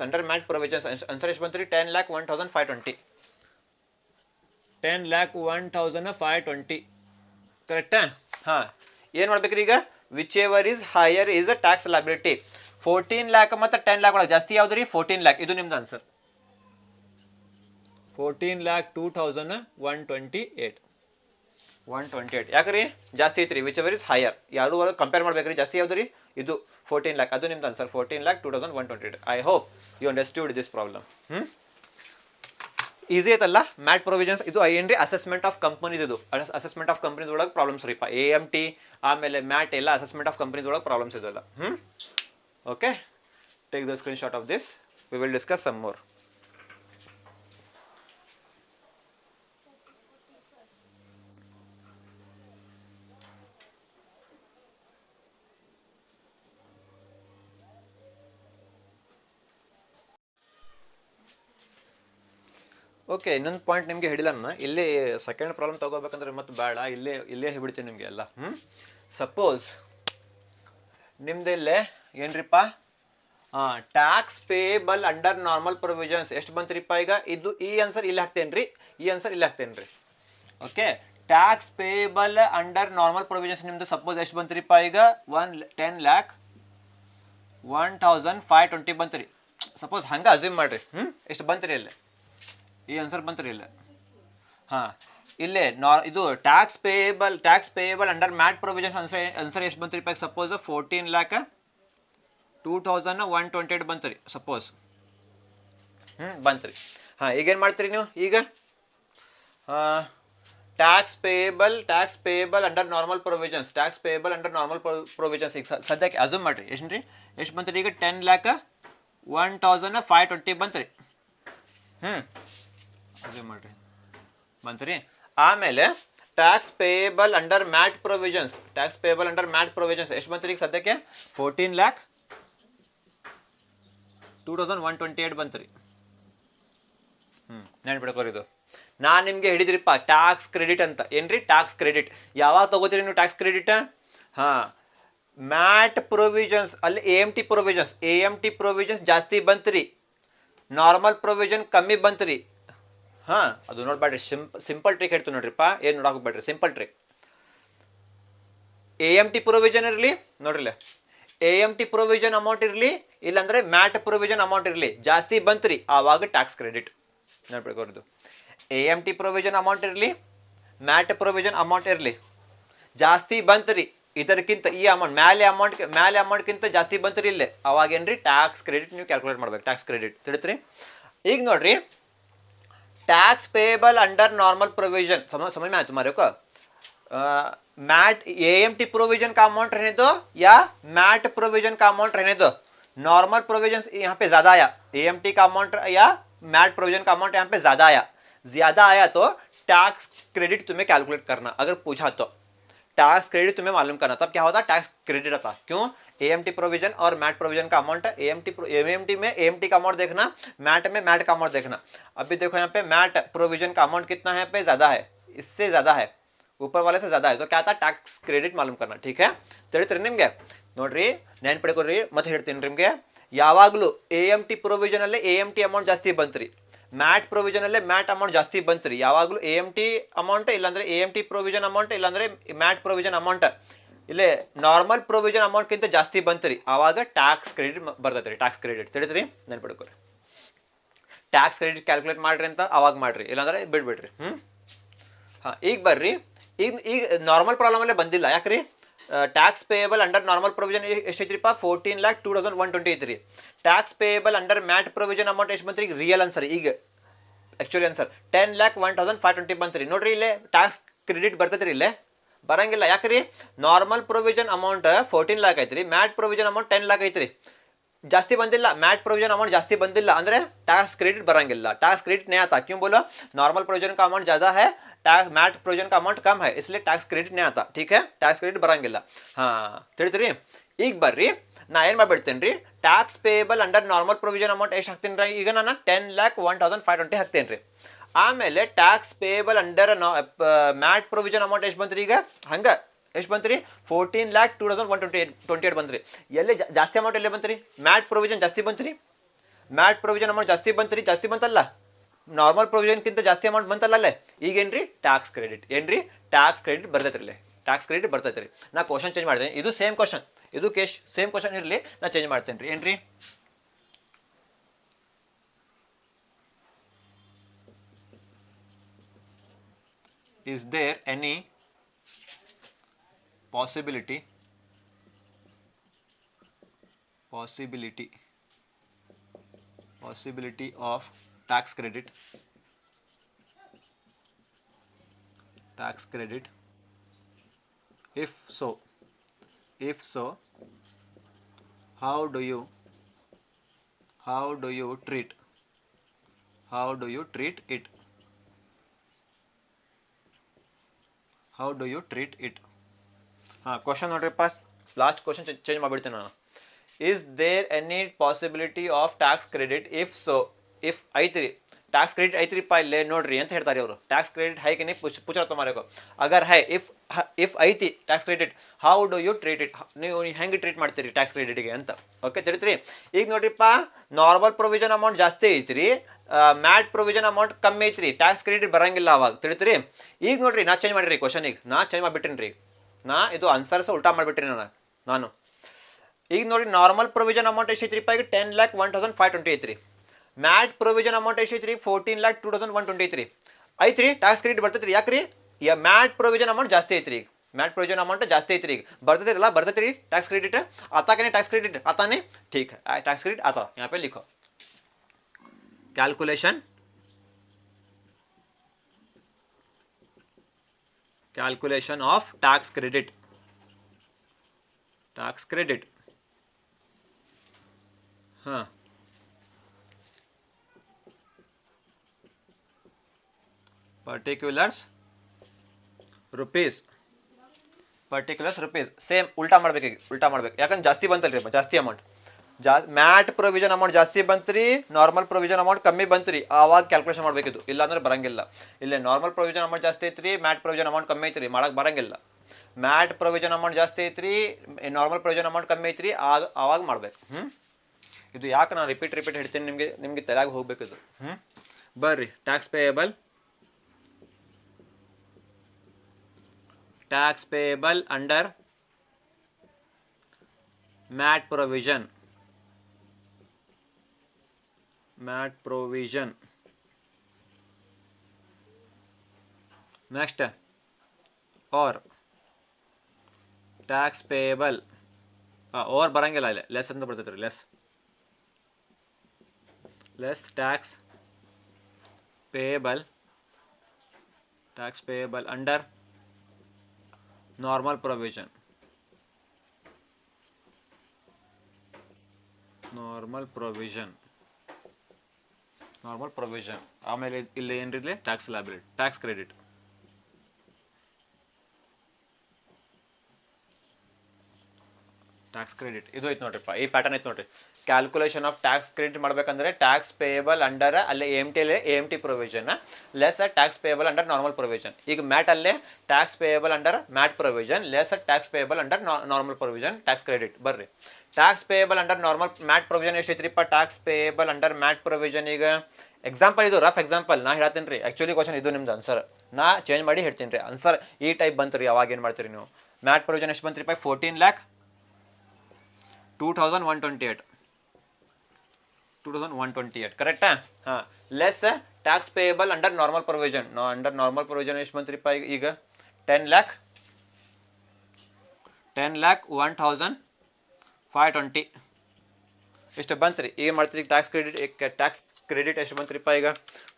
answer ಎಷ್ಟು ಬಂತ್ರಿ 10,01,520 10,01,520 correct ಹಾ ಏನು ಮಾಡ್ಬೇಕ್ರಿ ಈಗ whichever is higher is a tax liability 14 lakh ಮತ್ತು 10 lakh ಒಳಗೆ ಜಾಸ್ತಿ ಯಾವ್ದು ರೀ 14 lakh ಇದು ನಿಮ್ದು ಆನ್ಸರ್ 14,02,128 ಯಾಕ್ರಿ ಜಾಸ್ತಿ ಐತ್ರಿ whichever is higher ಯಾರು ಕಂಪೇರ್ ಮಾಡ್ಬೇಕ್ರಿ ಜಾಸ್ತಿ ಯಾವ್ದು ರೀ ಇದು 14 lakh ಅದು ನಿಮ್ದು answer 14,02,128 I hope you understood this problem easy ಐತಲ್ಲ ಮ್ಯಾಟ್ ಪ್ರೊವಿಷನ್ಸ್. ಇದು ಏನ್ರಿ ಅಸೆಸ್ಮೆಂಟ್ ಆಫ್ ಕಂಪನೀಸ್. ಇದು ಅಸೆಸ್ಮೆಂಟ್ ಆಫ್ ಕಂಪನೀಸ್ ಒಳಗೆ ಪ್ರಾಬ್ಲಮ್ಸ್ ರೀಪ. AMT ಆಮೇಲೆ ಮ್ಯಾಟ್ ಎಲ್ಲ ಅಸೆಸ್ಮೆಂಟ್ ಆಫ್ ಕಂಪನೀಸ್ ಒಳಗೆ ಪ್ರಾಬ್ಲಮ್ಸ್ ಇದೆಲ್ಲ. Okay, take the screenshot of this. We will discuss some more. Okay, ಇನ್ನೊಂದು ಪಾಯಿಂಟ್ ನಿಮಗೆ ಹೇಳಿಲ್ಲ ನಾನು. ಇಲ್ಲೇ ಸೆಕೆಂಡ್ ಪ್ರಾಬ್ಲಮ್ ತಗೋಬೇಕಂದ್ರೆ ಮತ್ತೆ ಬೇಡ, ಇಲ್ಲೇ ಹೇಳ್ಬಿಡ್ತೀನಿ ನಿಮಗೆ ಎಲ್ಲ. ಸಪೋಸ್ ನಿಮ್ದಿಲ್ಲೇ ಏನ್ರಿಪ್ಪ, tax payable under normal provisions ಎಷ್ಟು ಬಂತ್ರಿಪ್ಪ ಈಗ? ಇದು ಈ ಆನ್ಸರ್ ಇಲ್ಲಿ ಹಾಕ್ತೇನೆ ರೀ, ಈ ಆನ್ಸರ್ ಇಲ್ಲಿ ಹಾಕ್ತೇನೆ ರೀ. Okay, tax payable under normal provisions ನಿಮ್ದು ಸಪೋಸ್ ಎಷ್ಟು ಬಂತ್ರಿಪ್ಪ ಈಗ? 10,01,520 ಬಂತ್ರಿ. ಸಪೋಸ್ ಹಂಗೆ ಅಸ್ಯೂಮ್ ಮಾಡ್ರಿ. ಎಷ್ಟು ಬಂತ್ರಿ ಇಲ್ಲಿ? ಈ ಆನ್ಸರ್ ಬಂತ್ರಿ ಇಲ್ಲ. ಇಲ್ಲೇ ಇದು tax payable under MAT provisions answer ಎಷ್ಟು ಬಂತ್ರಿ? Suppose 14,02,128 ಬಂತ್ರಿ suppose. ಬಂತ್ರಿ. ಈಗೇನು ಮಾಡ್ತೀರಿ ನೀವು? ಈಗ tax payable under normal provisions ಈಗ ಸದ್ಯಕ್ಕೆ ಅಸ್ಯೂಮ್ ಮಾಡ್ರಿ. ಎಷ್ಟು ರೀ? ಎಷ್ಟು ಬಂತ್ರಿ ಈಗ? 10,01,520 ಬಂತ್ರಿ. ಅಸ್ಯೂಮ್ ಮಾಡ್ರಿ, ಬಂತ್ರಿ. ಆಮೇಲೆ tax payable under MAT provisions ಎಷ್ಟು ಬಂತ್ರಿ ಈಗ ಸದ್ಯಕ್ಕೆ? 14,02,128 ಬಂತ್ರಿ. ನೆನ್ಪಿಡ್ಕೋರಿ ಇದು. ನಾನು ನಿಮಗೆ ಹೇಳಿದ್ರಿಪ್ಪ ಟ್ಯಾಕ್ಸ್ ಕ್ರೆಡಿಟ್ ಅಂತ. ಏನ್ರಿ ಟ್ಯಾಕ್ಸ್ ಕ್ರೆಡಿಟ್? ಯಾವಾಗ ತಗೋತೀರಿ ನೀವು ಟ್ಯಾಕ್ಸ್ ಕ್ರೆಡಿಟ್? ಮ್ಯಾಟ್ ಪ್ರೊವಿಷನ್ಸ್ ಅಲ್ಲಿ AMT ಪ್ರೊವಿಷನ್ಸ್ ಜಾಸ್ತಿ ಬಂತ್ರಿ, ನಾರ್ಮಲ್ ಪ್ರೊವಿಷನ್ ಕಮ್ಮಿ ಬಂತ್ರಿ. ಅದು ನೋಡ್ಬೇಡ್ರಿ, ಸಿಂಪಲ್ ಟ್ರಿಕ್ ಹೇಳ್ತೀವಿ ನೋಡ್ರಿಪ್ಪ. ಏನು ನೋಡಕ್ ಹೋಗ್ಬೇಡ್ರಿ, ಸಿಂಪಲ್ ಟ್ರಿಕ್. AMT ಪ್ರೊವಿಷನ್ ಇರಲಿ ನೋಡ್ರಿಲ್ಲ, AMT ಪ್ರೊವಿಷನ್ ಅಮೌಂಟ್ ಇರಲಿ, ಇಲ್ಲಾಂದ್ರೆ ಮ್ಯಾಟ್ ಪ್ರೊವಿಷನ್ ಅಮೌಂಟ್ ಇರಲಿ, ಜಾಸ್ತಿ ಬಂತ್ರಿ ಆವಾಗ ಟ್ಯಾಕ್ಸ್ ಕ್ರೆಡಿಟ್. ನೋಡ್ಬೇಕು, AMT ಪ್ರೊವಿಷನ್ ಅಮೌಂಟ್ ಇರಲಿ, ಮ್ಯಾಟ್ ಪ್ರೊವಿಷನ್ ಅಮೌಂಟ್ ಇರಲಿ, ಜಾಸ್ತಿ ಬಂತ್ರಿ ಇದಕ್ಕಿಂತ, ಈ ಮ್ಯಾಲೆ ಅಮೌಂಟ್ಗಿಂತ ಜಾಸ್ತಿ ಬಂತ್ರಿ ಇಲ್ಲೇ, ಅವಾಗ ಏನ್ರಿ ಟ್ಯಾಕ್ಸ್ ಕ್ರೆಡಿಟ್ ನೀವು ಕ್ಯಾಲ್ಕುಲೇಟ್ ಮಾಡ್ಬೇಕು. ಟ್ಯಾಕ್ಸ್ ಕ್ರೆಡಿಟ್ ತಿಳಿತ್ರಿ? ಈಗ ನೋಡ್ರಿ, tax payable under normal provision समझ में आया तुम्हारे को? मैट AMT प्रोविजन का अमाउंट रहने दो या मैट प्रोविजन का अमाउंट रहने दो. नॉर्मल प्रोविजन यहाँ पे ज्यादा आया, AMT का अमाउंट या मैट प्रोविजन का अमाउंट यहाँ पे ज्यादा आया तो टैक्स क्रेडिट तुम्हें कैलकुलेट करना. अगर पूछा तो टैक्स क्रेडिट तुम्हें मालूम करना, तब क्या होता? टैक्स क्रेडिट आता. क्यों? AMT प्रोविजन और मैट प्रोविजन का अमाउंट है. AMT में AMT का अमाउंट देखना, मैट में मैट का अमाउंट देखना. अभी देखो यहाँ पे मैट प्रोविजन का अमाउंट कितना है पे? ज्यादा है, इससे ज्यादा है, ऊपर वाले से ज्यादा है. तो क्या था? टैक्स क्रेडिट मालूम करना. ठीक है, ತಿಳಿತ್ರಿ ನಿಮಗೆ? ನೋಡ್ರಿ, ನೆನ್ ಪಡ್ಕೊರಿ, ಮತ್ತೆ ಹೇಳ್ತೀನಿ ನಿಮಗೆ. ಯಾವಾಗಲೂ AMT ಪ್ರೊವಿಜನ್ ಅಲ್ಲಿ AMT ಅಮೌಂಟ್ ಜಾಸ್ತಿ ಬಂತ್ರಿ, ಮ್ಯಾಟ್ ಪ್ರೊವಿಜನ್ ಅಲ್ಲೇ ಮ್ಯಾಟ್ ಅಮೌಂಟ್ ಜಾಸ್ತಿ ಬಂತ್ರಿ. ಯಾವಾಗಲೂ AMT ಅಮೌಂಟ್ ಇಲ್ಲಾಂದ್ರೆ AMT ಪ್ರೊವಿಜನ್ ಅಮೌಂಟ್ ಇಲ್ಲಾಂದ್ರೆ ಮ್ಯಾಟ್ ಪ್ರೊವಿಜನ್ ಅಮೌಂಟ್ ಇಲ್ಲೇ ನಾರ್ಮಲ್ ಪ್ರೊವಿಜನ್ ಅಮೌಂಟ್ಗಿಂತ ಜಾಸ್ತಿ ಬಂತ್ರಿ, ಆವಾಗ ಟ್ಯಾಕ್ಸ್ ಕ್ರೆಡಿಟ್ ಬರ್ತೈತ್ರಿ. ಟ್ಯಾಕ್ಸ್ ಕ್ರೆಡಿಟ್ ತಿಳಿದ್ರಿ? ನೆನ್ಪಿಡ್ಕೊರಿ. ಟ್ಯಾಕ್ಸ್ ಕ್ರೆಡಿಟ್ ಕ್ಯಾಲ್ಕುಲೇಟ್ ಮಾಡ್ರಿ ಅಂತ ಅವಾಗ ಮಾಡ್ರಿ, ಇಲ್ಲಾಂದ್ರೆ ಬಿಡ್ಬಿಡ್ರಿ. ಈಗ ಬರ್ರಿ, ಈಗ ನಾರ್ಮಲ್ ಪ್ರಾಬ್ಲಮ್ ಅಲ್ಲೇ ಬಂದಿಲ್ಲ. ಯಾಕ್ರಿ? Tax payable under normal provision ಎಷ್ಟೈತ್ರಿಪ್ಪ? 14,02,120 ಐತ್ರಿ. Tax payable under MAT provision amount ಎಷ್ಟು ಬಂತ್ರಿ? ಈಗ ರಿಯಲ್ ಆನ್ಸರ್, ಈಗ ಆಕ್ಚುಲಿ ಆನ್ಸರ್ 10,01,520 ಬಂತ್ರಿ. ನೋಡ್ರಿ, ಇಲ್ಲೇ ಟ್ಯಾಕ್ಸ್ ಕ್ರೆಡಿಟ್ ಬರ್ತೈತ್ರಿ, ಇಲ್ಲೇ ಬರಂಗಿಲ್ಲ. ಯಾಕ್ರಿ? ನಾರ್ಮಲ್ ಪ್ರೊವಿಜನ್ ಅಮೌಂಟ್ 14 लाख ಐತ್ರಿ, ಮ್ಯಾಟ್ ಪ್ರೊವಿಜನ್ ಅಮೌಂಟ್ 10 लाख ಐತ್ರಿ, ಜಾಸ್ತಿ ಬಂದಿಲ್ಲ. ಮ್ಯಾಟ್ ಪ್ರೊವಿजन अमाउंट ಜಾಸ್ತಿ ಬಂದಿಲ್ಲ ಅಂದ್ರೆ टैक्स क्रेडिट बरांगिल्ला. टैक्स क्रेडिट नहीं आता. क्यों बोलो? नॉर्मल प्रोविजन का अमाउंट ज्यादा है, टैक्स मैट प्रोविजन का अमाउंट कम है, इसलिए टैक्स क्रेडिट नहीं आता. ठीक है, टैक्स क्रेडिट बरांगिल्ला. ತಿಳಿದ್ರಿ? ಈಗ ಬರ್ರಿ, ನಾ ಏನು ಮಾಡ್ಬಿಡ್ತೇನೆ ರೀ, tax payable under normal provision amount ಎಷ್ಟು ಹಾಕ್ತೀನಿ ರೀ? ಈಗ ನಾನು 10,01,520 ಹಾಕ್ತೇನೆ ರೀ. ಆಮೇಲೆ tax payable under MAT provision amount ಎಷ್ಟು ಬಂತ್ರಿ? ಈಗ ಹಂಗೆ ಎಷ್ಟು ಬಂತ್ರಿ? 14,02,128 ಬಂತ್ರಿ. ಎಲ್ಲಿ ಜಾಸ್ತಿ ಅಮೌಂಟ್ ಎಲ್ಲಿ ಬಂತ್ರಿ? ಮ್ಯಾಟ್ ಪ್ರೊವಿಜನ್ ಜಾಸ್ತಿ ಬಂತ್ರಿ, ಮ್ಯಾಟ್ ಪ್ರೊವಿಜನ್ ಅಮೌಂಟ್ ಜಾಸ್ತಿ ಬಂತ್ರಿ, ಜಾಸ್ತಿ ಬಂತಲ್ಲ, ನಾರ್ಮಲ್ ಪ್ರೊವಿಜನ್ಕಿಂತ ಜಾಸ್ತಿ ಅಮೌಂಟ್ ಬಂತಲ್ಲ ಅಲ್ಲೇ. ಈಗೇನ್ರಿ? Tax credit. ಏನ್ರಿ? ಟ್ಯಾಕ್ಸ್ ಕ್ರೆಡಿಟ್ ಬರ್ತೈತ್ರಿ, ಇಲ್ಲೇ ಟ್ಯಾಕ್ಸ್ ಕ್ರೆಡಿಟ್ ಬರ್ತೈತ್ರಿ. ನಾ ಕ್ವಶನ್ ಚೇಂಜ್ ಮಾಡ್ತೇನೆ, ಇದು ಸೇಮ್ ಕ್ವಶನ್, ಇದು ಸೇಮ್ ಕ್ವಶನ್ ಇರಲಿ, ನಾ ಚೇಂಜ್ ಮಾಡ್ತೇನೆ ರೀ. ಏನ್ರಿ? Is there any possibility of tax credit tax credit? If so, how do you treat it? How do you treat it? Question ನೋಡ್ರಿಪ್ಪ, ಲಾಸ್ಟ್ ಕ್ವಶನ್ ಚೇಂಜ್ ಮಾಡಿಬಿಡ್ತೀನಿ ನಾನು. Is there any possibility of tax credit? If so, if ಐತ್ರಿ tax credit ಐತ್ರಿಪ್ಪ ಇಲ್ಲೇ ನೋಡ್ರಿ ಅಂತ ಹೇಳ್ತಾರೆ ಅವರು. ಟ್ಯಾಕ್ಸ್ ಕ್ರೆಡಿಟ್ ಹೈ ಕೆ ಪುಚರ ತೊಮಾರೇಕೋ ಅಗರ್ ಹೈ, ಇಫ್ ಐತಿ tax credit, how do you treat it? ನೀವು ಹೆಂಗೆ ಟ್ರೀಟ್ ಮಾಡ್ತೀರಿ ಟ್ಯಾಕ್ಸ್ ಕ್ರೆಡಿಟ್ಗೆ ಅಂತ. ಓಕೆ ತಿಳಿತ್ರಿ. ಈಗ ನೋಡ್ರಿಪ್ಪ, ನಾರ್ಮಲ್ ಪ್ರೊವಿಷನ್ ಅಮೌಂಟ್ ಜಾಸ್ತಿ ಐತ್ರಿ, ಮ್ಯಾಟ್ ಪ್ರೊವಿಷನ್ ಅಮೌಂಟ್ ಕಮ್ಮಿ ಐತ್ರಿ, ಟ್ಯಾಕ್ಸ್ ಕ್ರೆಡಿಟ್ ಬರಂಗಿಲ್ಲ ಅವಾಗ. ತಿಳಿತ್ರಿ. ಈಗ ನೋಡ್ರಿ, ನಾ ಚೇಂಜ್ ಮಾಡಿರಿ ಕ್ವಶನ್, ಈಗ ನಾ ಚೇಂಜ್ ಮಾಡಿಬಿಟ್ಟಿನಿ ರೀ, ನಾ ಇದು ಆನ್ಸರ್ಸ್ ಉಲ್ಟಾ ಮಾಡಿಬಿಟ್ರಿ ನಾನು. ಈಗ ನೋಡಿ, ನಾರ್ಮಲ್ ಪ್ರೊವಿಷನ್ ಅಮೌಂಟ್ ಎಷ್ಟು ಐತ್ರಿಪ್ಪ? ಈಗ 10,01,520 ಐತ್ರಿ. ಮ್ಯಾಟ್ ಪ್ರೊವಿಷನ್ ಅಮೌಂಟ್ ಎಷ್ಟು ಐತ್ರಿ? 14,02,120 ಐತ್ರಿ. ಐತ್ರಿ, ಟ್ಯಾಕ್ಸ್ ಕ್ರೆಡಿಟ್ ಬರ್ತೈತ್ರಿ. ಯಾಕ್ರಿ? ಮ್ಯಾಟ್ ಪ್ರೊವಿಷನ್ ಅಮೌಂಟ್ ಜಾಸ್ತಿ ಐತ್ರಿ. ಈಗ ಮ್ಯಾಟ್ ಪ್ರೊವಿಷನ್ ಅಮೌಂಟ್ ಜಾಸ್ತಿ ಐತ್ರಿ. ಈಗ ಬರ್ತೈತಿರಲ್ಲ, ಬರ್ತೈತ್ರಿ ಟ್ಯಾಕ್ಸ್ ಕ್ರೆಡಿಟ್. आता के नहीं टैक्स क्रेडिट? आता नहीं, ठीक है, टैक्स क्रेडिट आता. यहाँ पे लिखो कैलकुलेशन ऑफ टैक्स क्रेडिट. हाँ, पर्टिक्युलर्स रुपीस ಸೇಮ್ ಉಲ್ಟಾ ಮಾಡ್ಬೇಕು. ಈಗ ಉಲ್ಟಾ ಮಾಡ್ಬೇಕು, ಯಾಕಂದ್ರೆ ಜಾಸ್ತಿ ಬಂತಲ್ರಿ, ಜಾಸ್ತಿ ಅಮೌಂಟ್. ಮ್ಯಾಟ್ ಪ್ರೊವಿಷನ್ ಅಮೌಂಟ್ ಜಾಸ್ತಿ ಬಂತ್ರಿ, ನಾರ್ಮಲ್ ಪ್ರೊವಿಷನ್ ಅಮೌಂಟ್ ಕಮ್ಮಿ ಬಂತ್ರಿ, ಆವಾಗ ಕ್ಯಾಲ್ಕುಲೇಷನ್ ಮಾಡ್ಬೇಕಿದ್ದು, ಇಲ್ಲಾಂದ್ರೆ ಬರಂಗಿಲ್ಲ. ಇಲ್ಲೇ ನಾರ್ಮಲ್ ಪ್ರೊವಿಷನ್ ಅಮೌಂಟ್ ಜಾಸ್ತಿ ಐತ್ರಿ, ಮ್ಯಾಟ್ ಪ್ರೊವಿಷನ್ ಅಮೌಂಟ್ ಕಮ್ಮಿ ಐತ್ರಿ, ಮಾಡಕ್ಕೆ ಬರಂಗಿಲ್ಲ. ಮ್ಯಾಟ್ ಪ್ರೊವಿಷನ್ ಅಮೌಂಟ್ ಜಾಸ್ತಿ ಐತ್ರಿ, ನಾರ್ಮಲ್ ಪ್ರೊವಿಷನ್ ಅಮೌಂಟ್ ಕಮ್ಮಿ ಐತ್ರಿ, ಆವಾಗ ಮಾಡ್ಬೇಕು. ಇದು ಯಾಕೆ ನಾನು ರಿಪೀಟ್ ಹೇಳ್ತೀನಿ, ನಿಮಗೆ ತಲೆಯಾಗ ಹೋಗ್ಬೇಕಿದು. ಬರ್ರಿ, tax payable under MAT provision. Next, or tax payable, or ಬರಂಗಿಲ್ಲ, ಇಲ್ಲ ಲೆಸ್ ಅಂತ ಬರ್ತೈತ್ರಿ. Less tax payable under normal provision. ಆಮೇಲೆ ಇಲ್ಲಿ ಏನ್ರಿ, ಟ್ಯಾಕ್ಸ್ ಲಯಬಿಲಿಟಿ, ಟ್ಯಾಕ್ಸ್ ಕ್ರೆಡಿಟ್. ಇದು ಐತೆ ನೋಡ್ರಿಪ್ಪ, ಈ ಪ್ಯಾಟರ್ನ್ ಐತೆ ನೋಡ್ರಿ. ಕ್ಯಾಲ್ಕುಲೇಷನ್ ಆಫ್ ಟ್ಯಾಕ್ಸ್ ಕ್ರೆಡಿಟ್ ಮಾಡ್ಬೇಕಂದ್ರೆ ಟ್ಯಾಕ್ಸ್ ಪೇಯಬಲ್ ಅಂಡರ್ ಅಲ್ಲೇ AMT provision less tax payable under normal provision. ಈಗ ಮ್ಯಾಟ್ ಅಲ್ಲೇ tax payable under MAT provision less tax payable under normal provision, tax credit. ಬರ್ರಿ, tax payable under normal MAT provision ಎಷ್ಟು ಐತ್ರಿಪ್ಪ? Tax payable under MAT provision. ಈಗ example, ಇದು rough example ನಾ ಹೇಳ್ತೀನಿ ರೀ. ಆ್ಯಕ್ಚುಲಿ ಕ್ವಶನ್ ಇದು ನಿಮ್ದು ಆನ್ಸರ್, ನಾ ಚೇಂಜ್ ಮಾಡಿ ಹೇಳ್ತೀನಿ ರೀ. ಆನ್ಸರ್ ಈ ಟೈಪ್ ಬಂತು ರೀ, ಅವಾಗ ಏನು ಮಾಡ್ತೀರಿ ನೀವು? ಮ್ಯಾಟ್ ಪ್ರೊವಿಷನ್ ಎಷ್ಟು ಬಂತ್ರಿಪ್ಪ? 14,02,128. ಕರೆಕ್ಟಾ? ಹಾಂ. Less tax payable under normal provision. Under normal provision ಎಷ್ಟು ಬಂತ್ರಿಪ್ಪ? ಈಗ 10,01,520 ಎಷ್ಟು ಬಂತ್ರಿ. ಈಗ ಮಾಡ್ತೀರಿ ಟ್ಯಾಕ್ಸ್ ಕ್ರೆಡಿಟ್ ಎಷ್ಟು ಬಂತ್ರಿಪ್ಪ? ಈಗ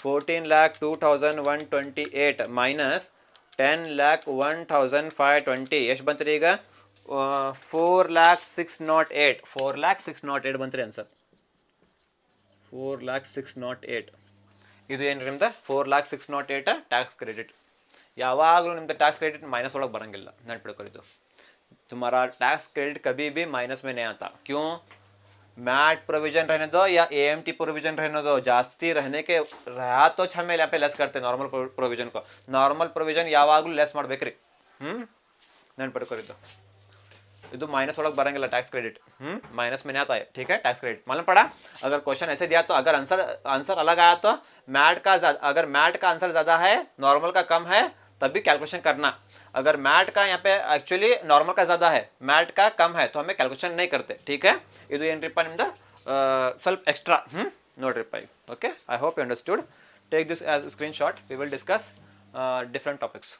14,02,128 ಮೈನಸ್ 10,01,520 ಎಷ್ಟು ಬಂತ್ರಿ? ಈಗ 4,06,08. 4,06,08 ಬಂತ್ರಿ ಆನ್ಸರ್. 4,06,08. ಇದು ಏನು ರೀ ನಿಮ್ದು? 4,06,08 ಟ್ಯಾಕ್ಸ್ ಕ್ರೆಡಿಟ್. ಯಾವಾಗಲೂ ನಿಮ್ದು ಟ್ಯಾಕ್ಸ್ ಕ್ರೆಡಿಟ್ ಮೈನಸ್ ಒಳಗೆ ಬರಂಗಿಲ್ಲ, ನೆನ್ಪಿಡ್ಕೊಳ್ಳಿದ್ದು. तुम्हारा टैक्स क्रेडिट कभी भी माइनस में नहीं आता. क्यों? मैट प्रोविजन रहने दो या AMT प्रोविजन रहने दो, जास्ती रहने के रहा तो हमें यहाँ पे लेस करते नॉर्मल प्रोविजन को. नॉर्मल प्रोविजन ಯಾವಾಗಲೂ ಲೆಸ್ ಮಾಡ್ಬೇಕ್ರಿ. ನೆನ್ಪಿಡ್ಕೊಳ್ಳಿದ್ದು. ಇದು माइनस ಒಳಗೆ ಬರಂಗಿಲ್ಲ टैक्स क्रेडिट. माइनस में नहीं आता है, ठीक है. टैक्स क्रेडिट मालूम पड़ा? अगर क्वेश्चन ऐसे दिया तो अगर आंसर अलग आया तो अगर मैट का आंसर ज़्यादा है, नॉर्मल का कम है, तब भी कैलकुलेशन करना. अगर मैट का यहाँ पे एक्चुअली नॉर्मल का ज़्यादा है, मैट का कम है, तो हमें कैलकुलेशन नहीं करते, ठीक है. ಇದು ಏನ್ರಿಪ್ಪ ನಿಮ್ದು ಸ್ವಲ್ಪ ಎಕ್ಸ್ಟ್ರಾ ನೋಡ್ರಿಪ್ಪ. Okay, I hope you understood. Take this as screenshot. We will discuss different topics.